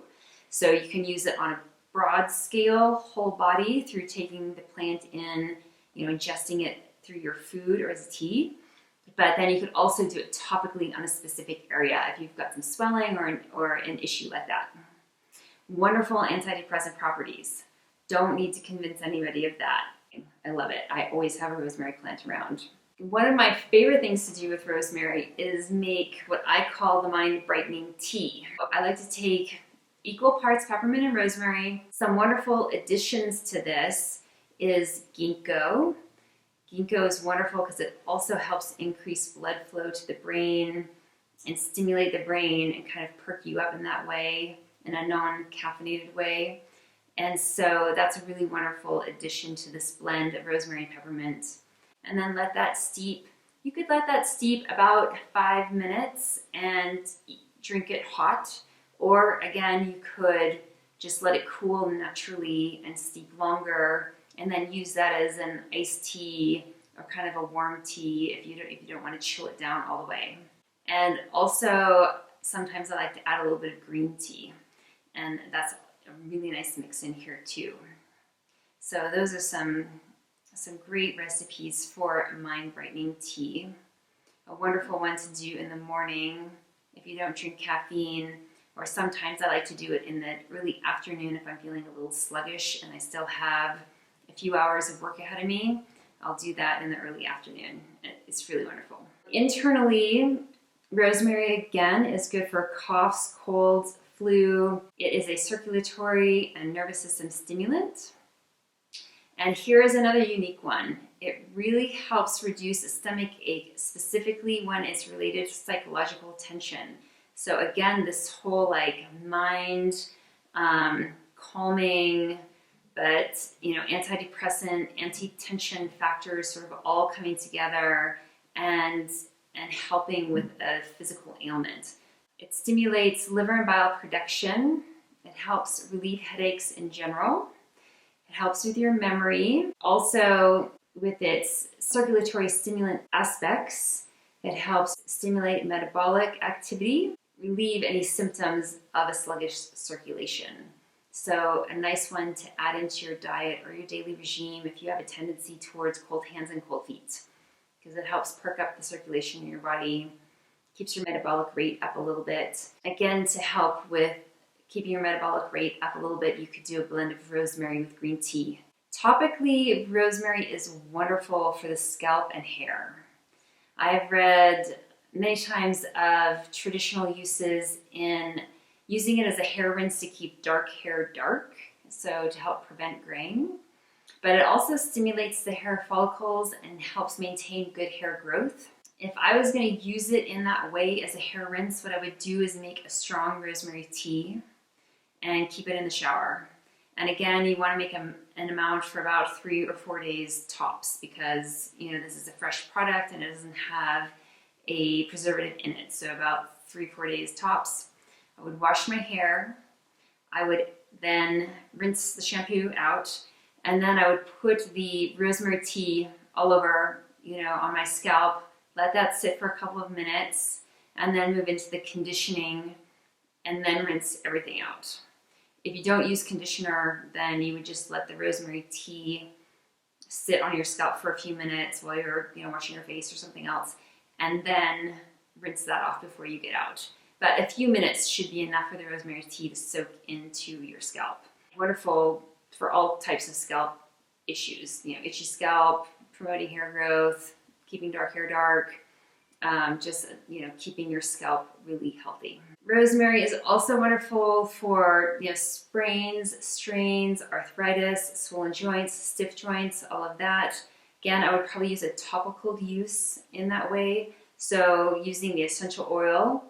So you can use it on a broad scale, whole body, through taking the plant in, ingesting it through your food or as a tea. But then you could also do it topically on a specific area if you've got some swelling or an issue like that. Wonderful antidepressant properties. Don't need to convince anybody of that. I love it. I always have a rosemary plant around. One of my favorite things to do with rosemary is make what I call the mind brightening tea. I like to take equal parts peppermint and rosemary. Some wonderful additions to this is ginkgo. Ginkgo is wonderful because it also helps increase blood flow to the brain and stimulate the brain and kind of perk you up in that way, in a non-caffeinated way. And so that's a really wonderful addition to this blend of rosemary and peppermint. And then let that steep. You could let that steep about 5 minutes and drink it hot. Or again, you could just let it cool naturally and steep longer and then use that as an iced tea or kind of a warm tea if you don't want to chill it down all the way. And also, sometimes I like to add a little bit of green tea. And that's a really nice mix in here too. So those are some great recipes for mind brightening tea. A wonderful one to do in the morning if you don't drink caffeine, or sometimes I like to do it in the early afternoon if I'm feeling a little sluggish and I still have a few hours of work ahead of me, I'll do that in the early afternoon. It's really wonderful. Internally, rosemary again is good for coughs, colds, flu. It is a circulatory and nervous system stimulant. And here is another unique one. It really helps reduce a stomach ache, specifically when it's related to psychological tension. So again, this whole like mind calming, but antidepressant, anti-tension factors sort of all coming together and helping with a physical ailment. It stimulates liver and bile production. It helps relieve headaches in general. It helps with your memory. Also, with its circulatory stimulant aspects, it helps stimulate metabolic activity, relieve any symptoms of a sluggish circulation. So a nice one to add into your diet or your daily regime if you have a tendency towards cold hands and cold feet, because it helps perk up the circulation in your body, keeps your metabolic rate up a little bit. Again, to help with keeping your metabolic rate up a little bit, you could do a blend of rosemary with green tea. Topically, rosemary is wonderful for the scalp and hair. I've read many times of traditional uses in using it as a hair rinse to keep dark hair dark, so to help prevent graying. But it also stimulates the hair follicles and helps maintain good hair growth. If I was going to use it in that way as a hair rinse, what I would do is make a strong rosemary tea and keep it in the shower. And again, you want to make an amount for about 3 or 4 days tops, because this is a fresh product and it doesn't have a preservative in it. So about 3-4 days tops. I would wash my hair. I would then rinse the shampoo out, and then I would put the rosemary tea all over, on my scalp, let that sit for a couple of minutes, and then move into the conditioning, and then rinse everything out. If you don't use conditioner, then you would just let the rosemary tea sit on your scalp for a few minutes while you're, washing your face or something else, and then rinse that off before you get out. But a few minutes should be enough for the rosemary tea to soak into your scalp. Wonderful for all types of scalp issues, itchy scalp, promoting hair growth, keeping dark hair dark, keeping your scalp really healthy. Rosemary is also wonderful for sprains, strains, arthritis, swollen joints, stiff joints, all of that. Again, I would probably use a topical use in that way. So using the essential oil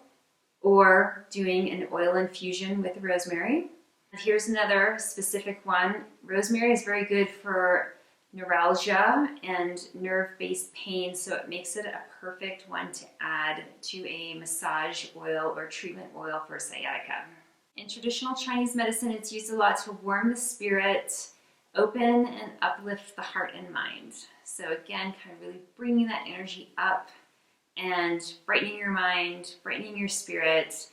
or doing an oil infusion with rosemary. Here's another specific one. Rosemary is very good for neuralgia and nerve-based pain, so it makes it a perfect one to add to a massage oil or treatment oil for sciatica. In traditional Chinese medicine, it's used a lot to warm the spirit, open and uplift the heart and mind. So again, kind of really bringing that energy up and brightening your mind, brightening your spirit.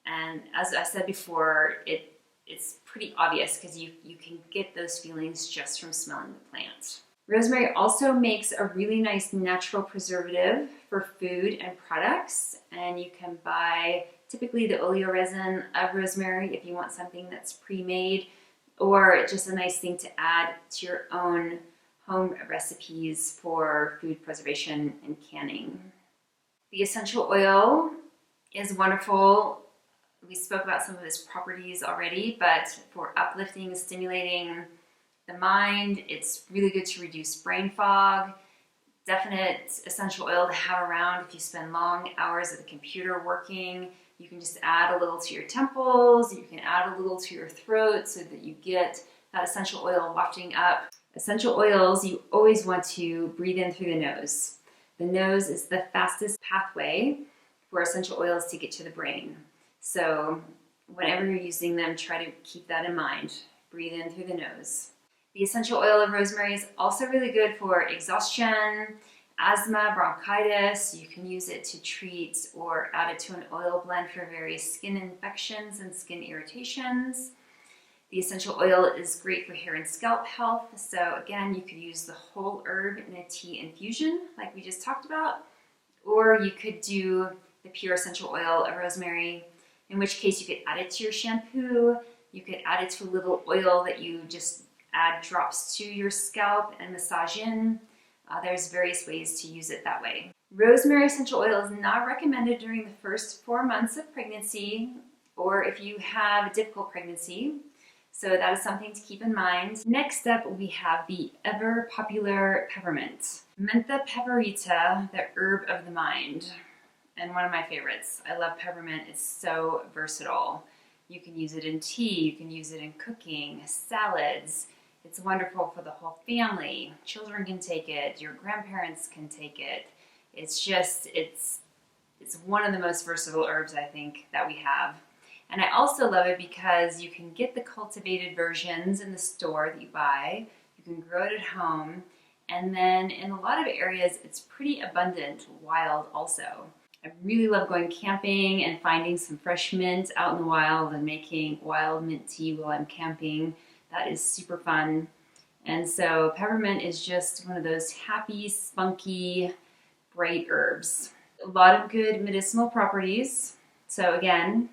And as I said before, it's pretty obvious because you can get those feelings just from smelling the plant. Rosemary also makes a really nice natural preservative for food and products, and you can buy typically the oleoresin of rosemary if you want something that's pre-made, or just a nice thing to add to your own home recipes for food preservation and canning. The essential oil is wonderful. We spoke about some of its properties already, but for uplifting, stimulating the mind, it's really good to reduce brain fog. Definite essential oil to have around if you spend long hours at the computer working. You can just add a little to your temples, you can add a little to your throat so that you get that essential oil wafting up. Essential oils, you always want to breathe in through the nose. The nose is the fastest pathway for essential oils to get to the brain. So whenever you're using them, try to keep that in mind. Breathe in through the nose. The essential oil of rosemary is also really good for exhaustion, asthma, bronchitis. You can use it to treat or add it to an oil blend for various skin infections and skin irritations. The essential oil is great for hair and scalp health. So again, you could use the whole herb in a tea infusion like we just talked about, or you could do the pure essential oil of rosemary, in which case you could add it to your shampoo. You could add it to a little oil that you just add drops to your scalp and massage in. There's various ways to use it that way. Rosemary essential oil is not recommended during the first 4 months of pregnancy or if you have a difficult pregnancy. So that is something to keep in mind. Next up, we have the ever popular peppermint. Mentha PEPPERITA, the herb of the mind, and one of my favorites. I love peppermint, it's so versatile. You can use it in tea, you can use it in cooking, salads. It's wonderful for the whole family. Children can take it, your grandparents can take it. It's one of the most versatile herbs I think that we have. And I also love it because you can get the cultivated versions in the store that you buy. You can grow it at home. And then in a lot of areas, it's pretty abundant wild also. I really love going camping and finding some fresh mint out in the wild and making wild mint tea while I'm camping. That is super fun. And so peppermint is just one of those happy, spunky, bright herbs. A lot of good medicinal properties. So again,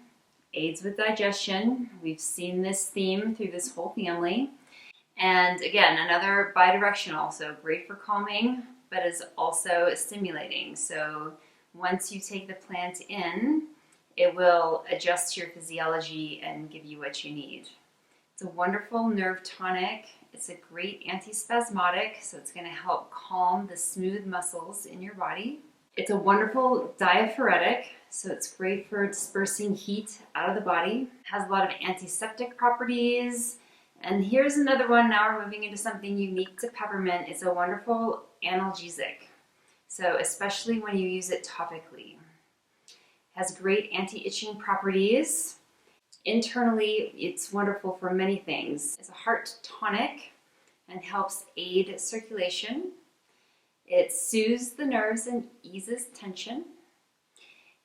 aids with digestion. We've seen this theme through this whole family. And again, another bidirectional, so great for calming, but is also stimulating. So once you take the plant in, it will adjust your physiology and give you what you need. It's a wonderful nerve tonic. It's a great antispasmodic, so it's going to help calm the smooth muscles in your body. It's a wonderful diaphoretic, so it's great for dispersing heat out of the body. It has a lot of antiseptic properties. And here's another one. Now we're moving into something unique to peppermint. It's a wonderful analgesic, so especially when you use it topically. It has great anti-itching properties. Internally, it's wonderful for many things. It's a heart tonic and helps aid circulation. It soothes the nerves and eases tension.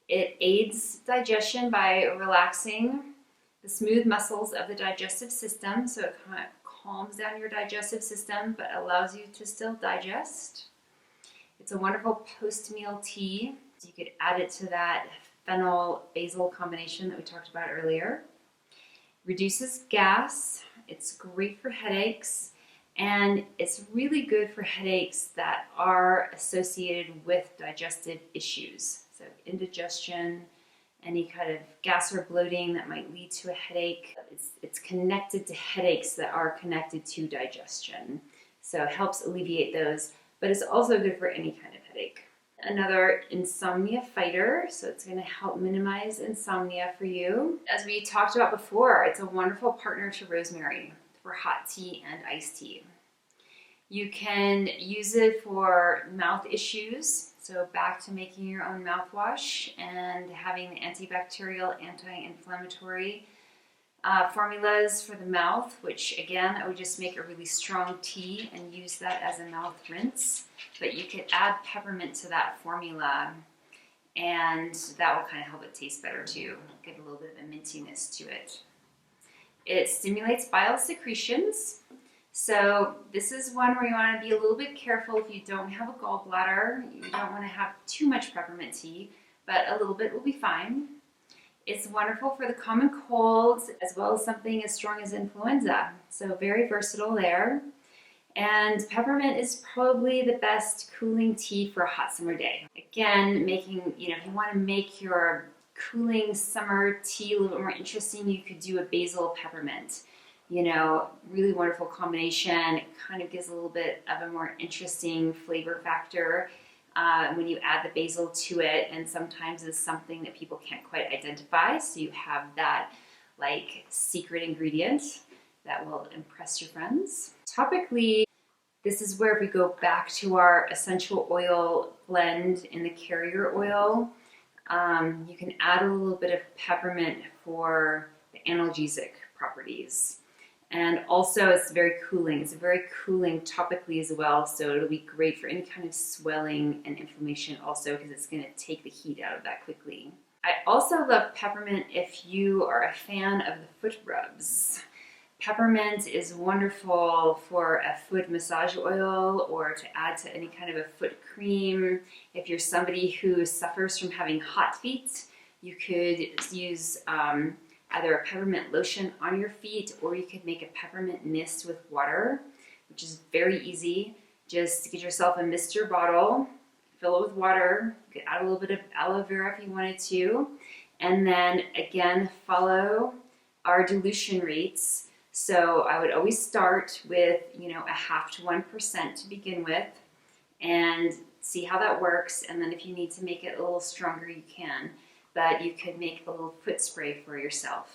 It aids digestion by relaxing the smooth muscles of the digestive system, so it kind of calms down your digestive system but allows you to still digest. It's a wonderful post-meal tea. You could add it to that fennel basil combination that we talked about earlier. Reduces gas. It's great for headaches. And it's really good for headaches that are associated with digestive issues. So indigestion, any kind of gas or bloating that might lead to a headache. It's connected to headaches that are connected to digestion. So it helps alleviate those, but it's also good for any kind of headache. Another insomnia fighter, so it's going to help minimize insomnia for you. As we talked about before, it's a wonderful partner to rosemary for hot tea and iced tea. You can use it for mouth issues, so back to making your own mouthwash and having the antibacterial, anti-inflammatory formulas for the mouth, which again, I would just make a really strong tea and use that as a mouth rinse. But you could add peppermint to that formula and that will kind of help it taste better too. Get a little bit of a mintiness to it. It stimulates bile secretions. So this is one where you want to be a little bit careful if you don't have a gallbladder. You don't want to have too much peppermint tea, but a little bit will be fine. It's wonderful for the common colds as well as something as strong as influenza. So very versatile there. And peppermint is probably the best cooling tea for a hot summer day. Again, if you want to make your cooling summer tea a little bit more interesting, you could do a basil peppermint. Really wonderful combination. It kind of gives a little bit of a more interesting flavor factor when you add the basil to it, and sometimes it's something that people can't quite identify, so you have that like secret ingredient that will impress your friends. Topically, this is where we go back to our essential oil blend in the carrier oil. You can add a little bit of peppermint for the analgesic properties. And also it's very cooling. It's very cooling topically as well, so it'll be great for any kind of swelling and inflammation also because it's going to take the heat out of that quickly. I also love peppermint if you are a fan of the foot rubs. Peppermint is wonderful for a foot massage oil or to add to any kind of a foot cream. If you're somebody who suffers from having hot feet, you could use either a peppermint lotion on your feet, or you could make a peppermint mist with water, which is very easy. Just get yourself a mister bottle, fill it with water, you could add a little bit of aloe vera if you wanted to, and then again follow our dilution rates. So I would always start with, a 0.5 to 1% to begin with, and see how that works. And then if you need to make it a little stronger, you can. But you could make a little foot spray for yourself.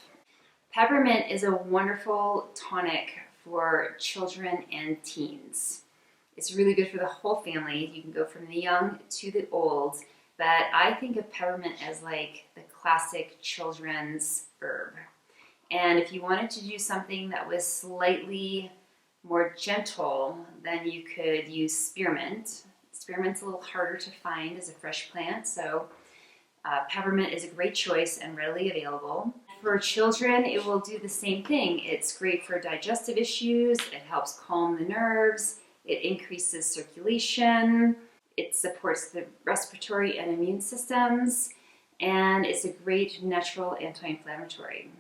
Peppermint is a wonderful tonic for children and teens. It's really good for the whole family. You can go from the young to the old. But I think of peppermint as like the classic children's herb. And if you wanted to do something that was slightly more gentle, then you could use spearmint. Spearmint's a little harder to find as a fresh plant, so peppermint is a great choice and readily available. For children, it will do the same thing. It's great for digestive issues, it helps calm the nerves, it increases circulation, it supports the respiratory and immune systems, and it's a great natural anti-inflammatory.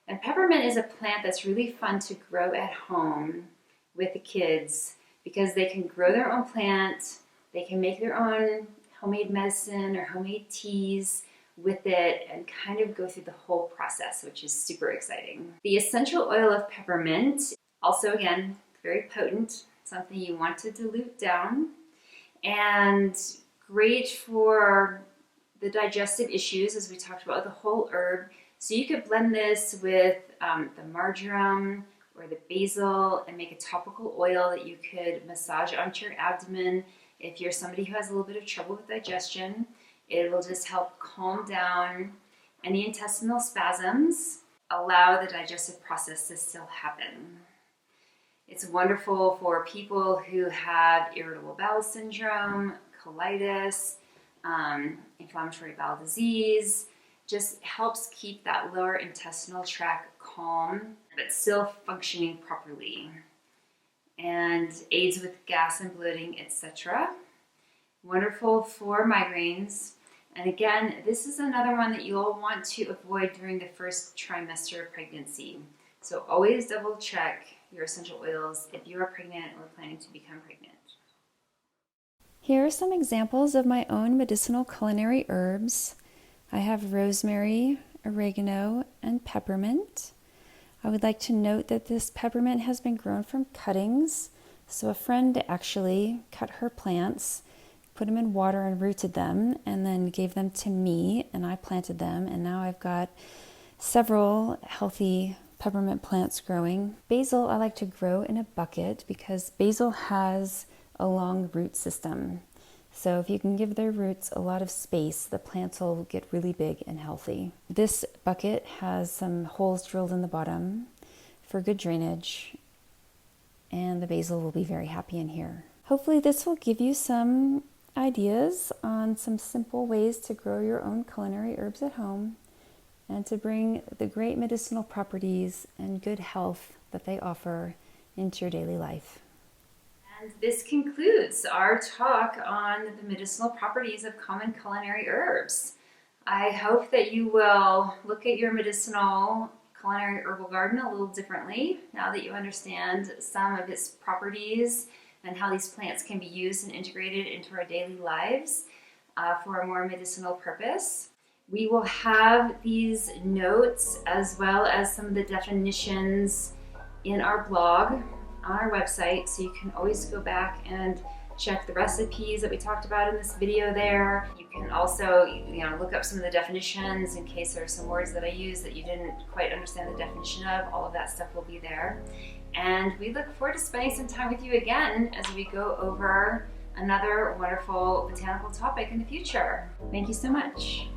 And peppermint is a plant that's really fun to grow at home with the kids because they can grow their own plant, they can make their own homemade medicine or homemade teas with it and kind of go through the whole process, which is super exciting. The essential oil of peppermint, also again, very potent, something you want to dilute down, and great for the digestive issues, as we talked about, the whole herb. So you could blend this with the marjoram or the basil and make a topical oil that you could massage onto your abdomen. If you're somebody who has a little bit of trouble with digestion, it will just help calm down any intestinal spasms, allow the digestive process to still happen. It's wonderful for people who have irritable bowel syndrome, colitis, inflammatory bowel disease. Just helps keep that lower intestinal tract calm, but still functioning properly. And aids with gas and bloating, etc. Wonderful for migraines. And again, this is another one that you'll want to avoid during the first trimester of pregnancy. So always double check your essential oils if you are pregnant or planning to become pregnant. Here are some examples of my own medicinal culinary herbs. I have rosemary, oregano, and peppermint. I would like to note that this peppermint has been grown from cuttings. So a friend actually cut her plants, put them in water and rooted them, and then gave them to me, and I planted them, and now I've got several healthy peppermint plants growing. Basil I like to grow in a bucket because basil has a long root system. So if you can give their roots a lot of space, the plants will get really big and healthy. This bucket has some holes drilled in the bottom for good drainage, and the basil will be very happy in here. Hopefully this will give you some ideas on some simple ways to grow your own culinary herbs at home and to bring the great medicinal properties and good health that they offer into your daily life. And this concludes our talk on the medicinal properties of common culinary herbs. I hope that you will look at your medicinal culinary herbal garden a little differently now that you understand some of its properties and how these plants can be used and integrated into our daily lives for a more medicinal purpose. We will have these notes as well as some of the definitions in our blog on our website, so you can always go back and check the recipes that we talked about in this video there. You can also look up some of the definitions in case there are some words that I use that you didn't quite understand the definition of. All of that stuff will be there. And we look forward to spending some time with you again as we go over another wonderful botanical topic in the future. Thank you so much.